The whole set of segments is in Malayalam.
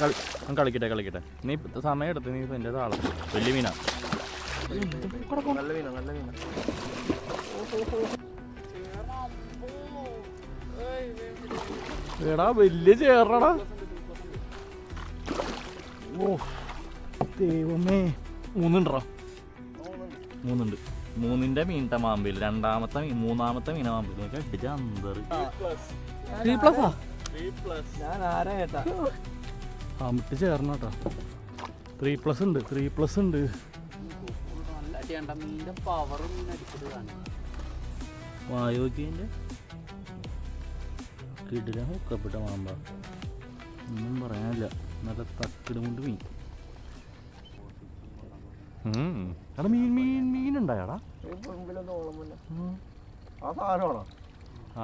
കളിക്കട്ടെ നീ സമയം എടുത്ത് നീ എൻ്റെ താളം വലിയ മീനാ നല്ല മീനാ എടാ വലിയ ചേറടാ. ഓ ദൈവമേ മൂന്നുണ്ട്. മൂന്നിന്റെ മീനിട്ട മാമ്പിൽ മൂന്നാമത്തെ മീന മാമ്പിൽ അടിച്ച അന്തറ്. അമിട്ട് ചേർന്നോട്ടോ. 3+ ഉണ്ട്. വായോക്കിന്റെ കിടില ഹുക്കപ്പെട്ട മാമ്പ ഒന്നും പറയാനില്ല. നല്ല തക്കിട് കൊണ്ട് മീൻ. എടാ മീനുണ്ടായടാ.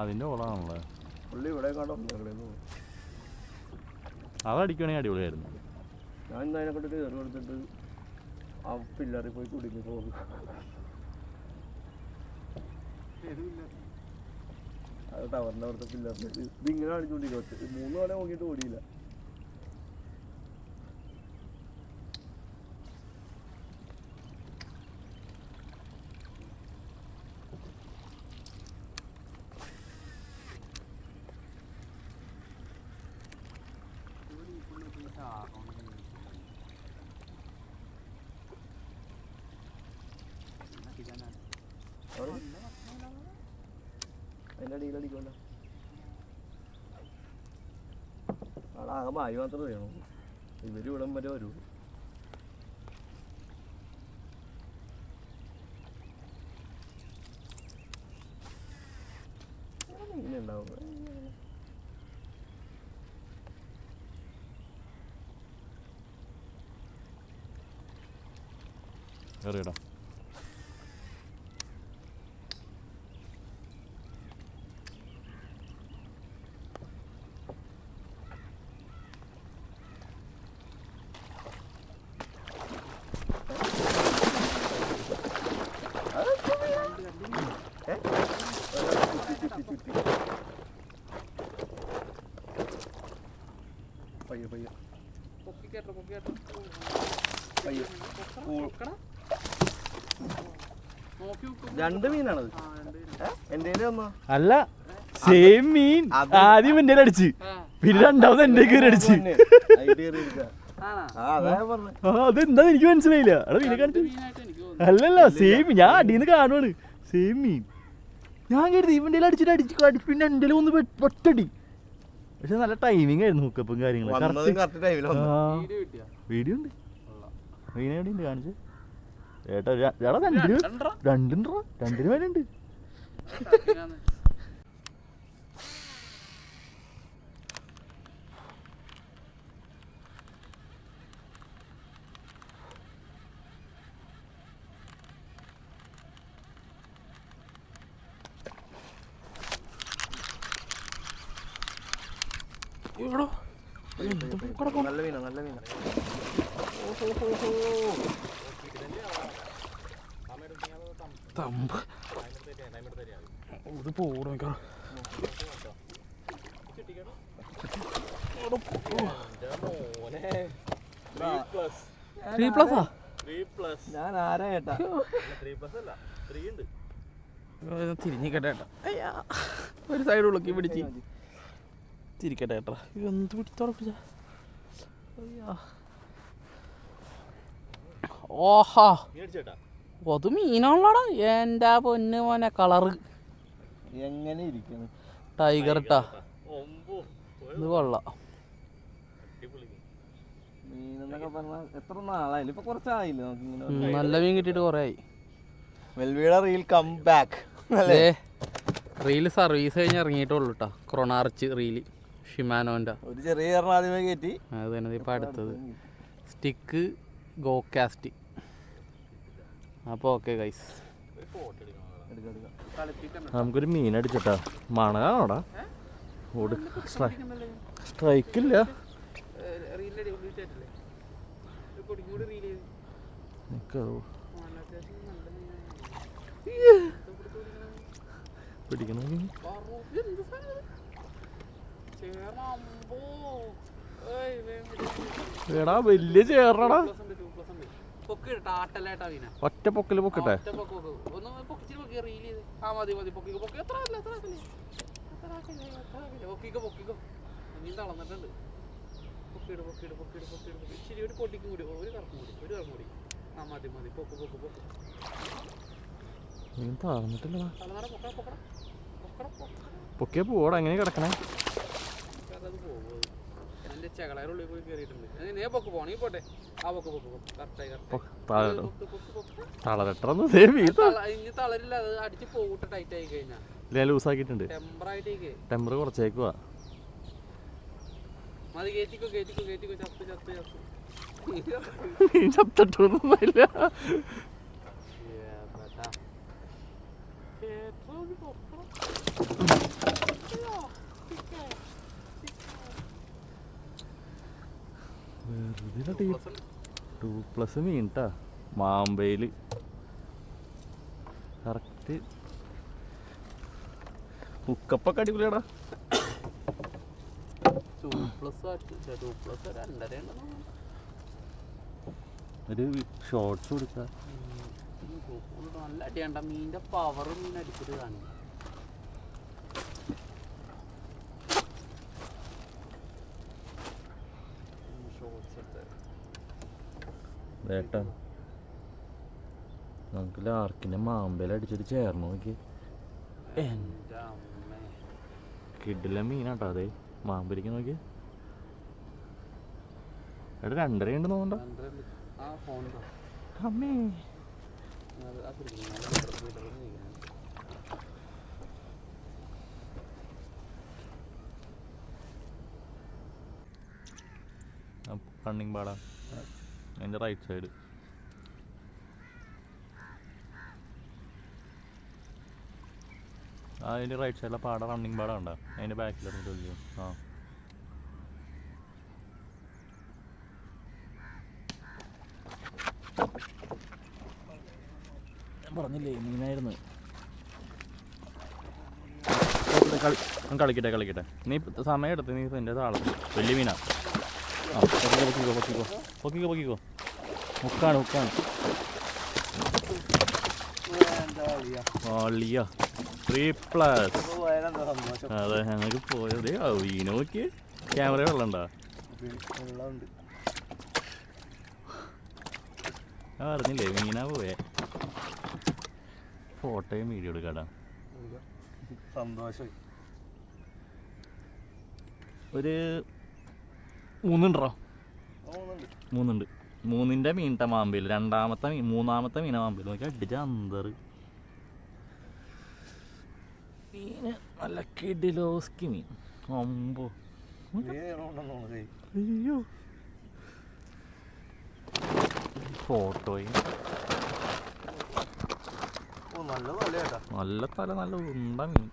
അതിന്റെ ഓളാണല്ലേ. അതടിക്കണേ അടിപൊളിയായിരുന്നു. ഞാൻ അതിനെ കൊണ്ടിട്ട് കയറി കൊടുത്തിട്ട് ആ പിള്ളേറിൽ പോയി കുടുങ്ങി പോകും. അത് ടവറിൻ്റെ അവിടുത്തെ പിള്ളേറിന് ഇതിങ്ങനെ അടിച്ചുകൊണ്ടിരിക്കും. 3 തവണ നോക്കിയിട്ട് ഓടിയില്ല. അതിൻ്റെ അടിയിലടിക്കുമല്ലോ. അവിടെ ആകെ വായു മാത്രമേ വേണം. ഇവർ ഇവിടം വരെ വരൂ. മീനുണ്ടാവും. കയറിയിടാ. രണ്ട് മീനാണത്. എന്റെ അല്ല, സെയിം മീൻ. ആദ്യം എന്റെ അടിച്ച്, പിന്നെ രണ്ടാമത് എന്റെ കയറി അടിച്ച്. അതെന്താ എനിക്ക് മനസ്സിലായില്ല. അവിടെ മീനെ കാണിച്ചു. അല്ലല്ല, സെയിം. ഞാൻ അടിയിന്ന് കാണുവാണ്. സെയിം മീൻ. ഞാൻ കരുതി ഇവന്റെ അടിച്ചിട്ട് അടിച്ച് പിന്നെ എന്റെ ഒന്ന് ഒറ്റടി. പക്ഷെ നല്ല ടൈമിംഗ് ആയിരുന്നു. ഹുക്കപ്പും കാര്യങ്ങളും. വീഡിയോ ഉണ്ട്. മീനെ എവിടെ ഉണ്ട് കാണിച്ചു ഏട്ടാ. രണ്ടിന് മേലുണ്ട്. നല്ല മീനാ. ഇത് പോടാ. ഞാൻ ആരാ ഏട്ടാ? തിരിഞ്ഞിക്കട്ടെ ഏട്ടാ. ഒരു സൈഡ് ഉള്ളക്കി പിടിച്ച് തിരിക്കട്ടെ ഏട്ടാ. എന്ത് പിടിച്ചുറപ്പിച്ച. ഓഹാ, അത് മീനാണല്ലോടാ. എൻ്റെ പൊന്ന് മോനെ, കളറ് എങ്ങനെ ഇരിക്കുന്നു. ടൈഗർ ഇട്ടാ. ഇത് കൊള്ളാം. മീനെന്നൊക്കെ പറഞ്ഞാൽ എത്ര നാളായില്ല. ഇപ്പൊ കുറച്ചായില്ല നമുക്ക് നല്ല മീൻ കിട്ടിയിട്ട് കുറെ ആയി. വെൽവിയുടെ reel come back. Reel service കഴിഞ്ഞ് ഇറങ്ങിയിട്ടുള്ളൂ കേട്ടോ. ക്രൊണാർച്ച് റീല് ഷിമാനോൻ്റെ ഒരു ചെറിയ ആദ്യമേ കയറ്റി. അത് തന്നെ ഇപ്പം അടുത്തത് സ്റ്റിക്ക് ഗോകാസ്റ്റ്. അപ്പോൾ ഓക്കെ ഗൈസ്, നമുക്കൊരു മീൻ അടിച്ചിട്ടാ. മണകാണോടാ. സ്ട്രൈക്കില്ല. പിടിക്കണ എടാ വലിയ ചേറടാ. ഒറ്റ പൊക്കല് പൊക്കട്ടെ. താഴ്ന്നിട്ടില്ലടാ. പൊക്കിയ പോടാ. എങ്ങനെ കിടക്കണേ? ചകളറുള്ളിൽ പോയി കയറിയിട്ടുണ്ട്. നീ പൊക്ക് പോണേ പോട്ടെ. ആ പൊക്ക് തളരട്ടൊന്നും ഇനി തളരില്ല. അത് അടിച്ച് പോകട്ടെ. ടൈറ്റ് ആയി കഴിഞ്ഞാൽ ലൂസാക്കിയിട്ടുണ്ട്. ടെമ്പറായിട്ടേക്ക് ടെമ്പർ കുറച്ചേക്കുവാ. മതി. കേറ്റിക്കോ കേറ്റിക്കോ കേറ്റിക്കോ. ചത്ത് ചത്ത് ചത്ത് ചത്തിട്ടൊന്നുമില്ല. +2 മീൻട്ടാ മാമ്പയില്. കറക്റ്റ് ഉക്കപ്പൊക്കെ അടിപൊളിയാടാ. 2+2+2 ഒരു ഷോർട്സ് കൊടുക്ക. നല്ല അടിയാണ്ട. മീനിന്റെ പവർ മീൻ അടിച്ചിട്ട് കാണും. വേട്ടാ നമുക്ക് ലാർക്കിന്റെ മാമ്പയിൽ അടിച്ചിട്ട് ചേർന്ന് നോക്കി. കിഡിലെ മീനാട്ടോ അതെ. മാമ്പരിക്ക് നോക്കി. എടാ 2.5 ഉണ്ട് നോക്കണ്ട. അമ്മേ റണ്ണിങ് പാടാ. അതിൻ്റെ റൈറ്റ് സൈഡ്. അതിൻ്റെ റൈറ്റ് സൈഡിലെ പാട റണ്ണിങ് പാട ഉണ്ടോ? അതിൻ്റെ ബാക്കിലിറങ്ങിട്ട് വിളിക്കും. ആ ഞാൻ പറഞ്ഞില്ലേ മീനായിരുന്നു. കളിക്കട്ടെ. നീ സമയം എടുത്ത് നീ എൻ്റെ താളം. വലിയ മീനാ. ആ പൊക്കിക്കോ. മുക്കാണ്. ളിയ 3+. അതെ ഞങ്ങൾക്ക് പോയത്. വീന നോക്കി. ക്യാമറ വെള്ളണ്ടാ? ഞാൻ പറഞ്ഞില്ലേ മീനാ പോയേ. ഫോട്ടോയും വീഡിയോ എടുക്കാടാ. സന്തോഷം. ഒരു 3 ഉണ്ടോ? 3 ഉണ്ട്. 3ന്റെ മീനിട്ട മാമ്പയിൽ. മൂന്നാമത്തെ മീന മാമ്പയിൽ നോക്കി അടിച്ച അന്തറ് മീന്. നല്ല കിഡിലോസ്കി മീൻ. അമ്പോ അയ്യോ. ഫോട്ടോയും നല്ല തല. നല്ല ഉണ്ട മീൻ.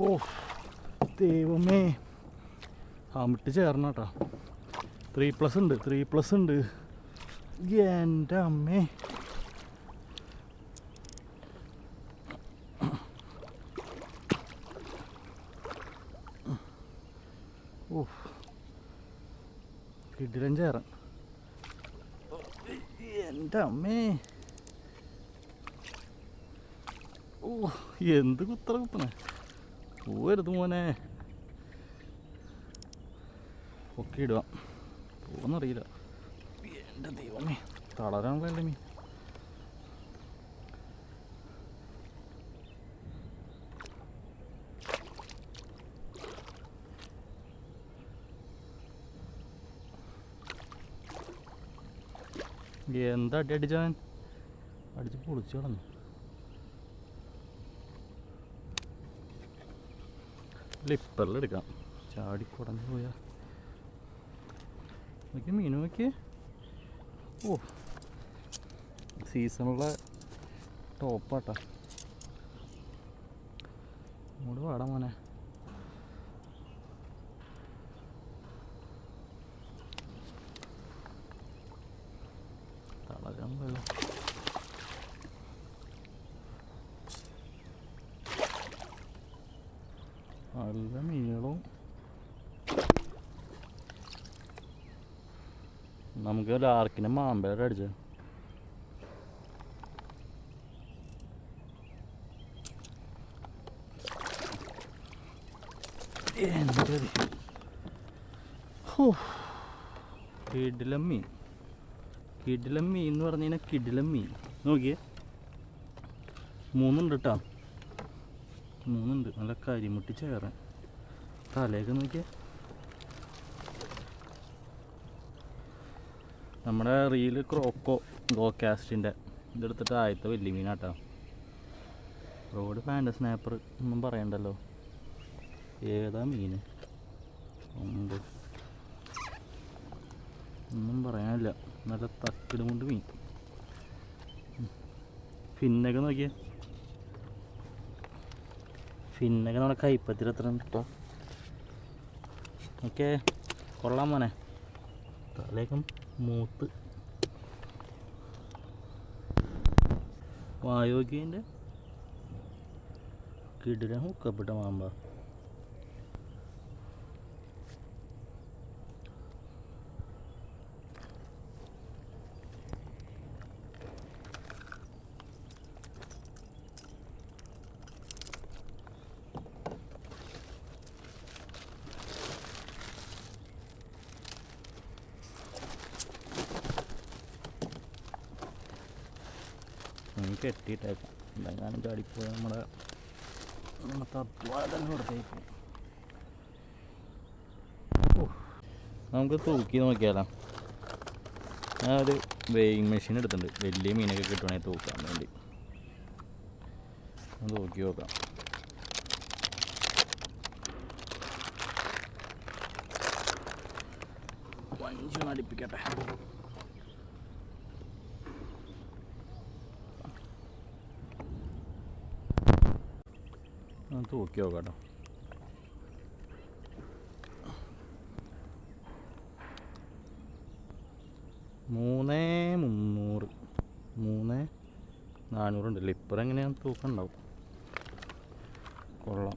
ഓ ദൈവമേ. ആമിട്ട് ചേർന്നാട്ടാ. 3+ ഉണ്ട്. എൻ്റെ അമ്മേ. കിടിലൻ ചേറ. എൻ്റെ അമ്മേ, ഓ എന്ത് കുത്തണേ. പോവരുത് മോനെ, ഒക്കെ ഇടുക. പോകുന്നറിയില്ല. എൻ്റെ ദൈവമേ, തളരാണല്ലോ മീൻ. എന്താ അടി അടിച്ചാൻ, അടിച്ച് പൊളിച്ചു കളഞ്ഞു. ലിപ്പറിലെടുക്കാം, ചാടി കുടഞ്ഞു പോയാ. നോക്കി മീൻ നോക്കി. ഓ സീസണുള്ള ടോപ്പാട്ടാ. ഇങ്ങോട്ട് വാടാ മോനെ. തളരാൻ നല്ല മീനുകളും. നമുക്ക് ലാർക്കിനെ മാമ്പഴം അടിച്ച കിടിലം മീൻ. കിടിലം മീൻ എന്ന് പറഞ്ഞു കഴിഞ്ഞാൽ കിടിലം മീൻ. നോക്കിയേ, 3 ഉണ്ട് കേട്ടോ, 3 ഉണ്ട്. നല്ല കരിമുട്ടി ചേരാൻ. തലയൊക്കെ നോക്കിയേ. നമ്മുടെ റീല് ക്രോക്കോ ഗോകാസ്റ്റിൻ്റെ ഇതെടുത്തിട്ട് ആദ്യത്തെ വലിയ മീനാട്ടോ. റോഡ് പാൻഡ സ്നാപ്പർ ഒന്നും പറയണ്ടല്ലോ. ഏതാ മീൻ ഉണ്ട്, ഒന്നും പറയാനില്ല. നല്ല തക്കിടും കൊണ്ട് മീൻ. ഫിന്നൊക്കെ നോക്കിയേ, ഫിന്നൊക്കെ നമ്മുടെ കൈപ്പത്തിൽ എത്ര കേട്ടോ. ഓക്കെ, കൊള്ളാൻ മോനെ. തലേക്കും മൂത്ത് വായോക്കിൻ്റെ കിടിലൻ ഹുക്കപ്പെട്ട മാമ്പ. കെട്ടിയിട്ടേക്കാം, എന്തെങ്കിലും ചാടിപ്പോയി നമ്മുടെ തന്നെ കൊടുത്തേക്കും. നമുക്ക് തൂക്കി നോക്കിയാലോ. ഞാനൊരു വെയിങ് മെഷീൻ എടുത്തിട്ടുണ്ട്, വലിയ മീനൊക്കെ കിട്ടുവാണെങ്കിൽ തൂക്കാൻ വേണ്ടി. തൂക്കി നോക്കാം. വഞ്ചി നടിപ്പിക്കട്ടെ. തൂക്കി നോക്കാം കേട്ടോ. 3,300 3,400 ഉണ്ടല്ലോ. ഇപ്പം എങ്ങനെയാണ് തൂക്കം ഉണ്ടാവും. കൊള്ളാം.